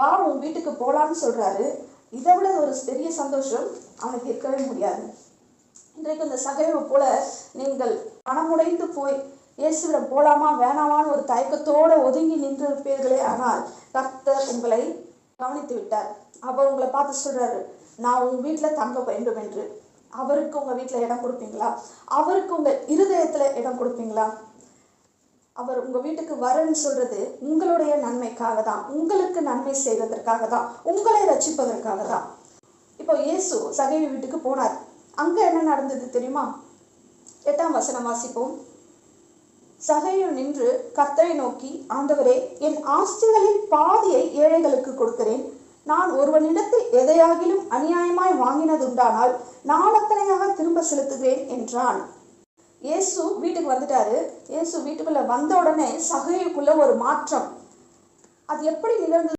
வா உன் வீட்டுக்கு போலான்னு சொல்றாரு. இதை விட ஒரு பெரிய சந்தோஷம் அவனுக்கு இருக்கவே முடியாது. இன்றைக்கு இந்த சகைவை போல நீங்கள் மனமுடைந்து போய் இயேசுவிடம் போலாமா வேணாமான்னு ஒரு தயக்கத்தோடு ஒதுங்கி நின்றிருப்பீர்களே. ஆனால் கர்த்தர் உங்களை கவனித்து விட்டார். அவர் உங்களை பார்த்து சொல்றாரு, நான் உங்க வீட்டில் தங்க வேண்டும் என்று. அவருக்கு உங்க வீட்டில் இடம் கொடுப்பீங்களா? அவருக்கு உங்க இருதயத்துல இடம் கொடுப்பீங்களா? அவர் உங்க வீட்டுக்கு வரன்னு சொல்றது உங்களுடைய நன்மைக்காக தான், உங்களுக்கு நன்மை செய்வதற்காக தான், உங்களை ரட்சிப்பதற்காக தான். இப்போ இயேசு சகைவி வீட்டுக்கு போனார். அங்க என்ன நடந்தது தெரியுமா? 8ஆம் வசனம் வாசிப்போம். சகையு நின்று கர்த்தரை நோக்கி, ஆண்டவரே, என் ஆஸ்திகளில் பாதியை ஏழைகளுக்கு கொடுக்கிறேன். நான் ஒருவனிடத்தில் எதையாகிலும் அநியாயமாய் வாங்கினது உண்டானால் நான் அத்தனையாக திரும்ப செலுத்துகிறேன் என்றான். இயேசு வீட்டுக்கு வந்துட்டாரு. இயேசு வீட்டுக்குள்ள வந்த உடனே சகையுக்குள்ள ஒரு மாற்றம். அது எப்படி நிகழ்ந்தது?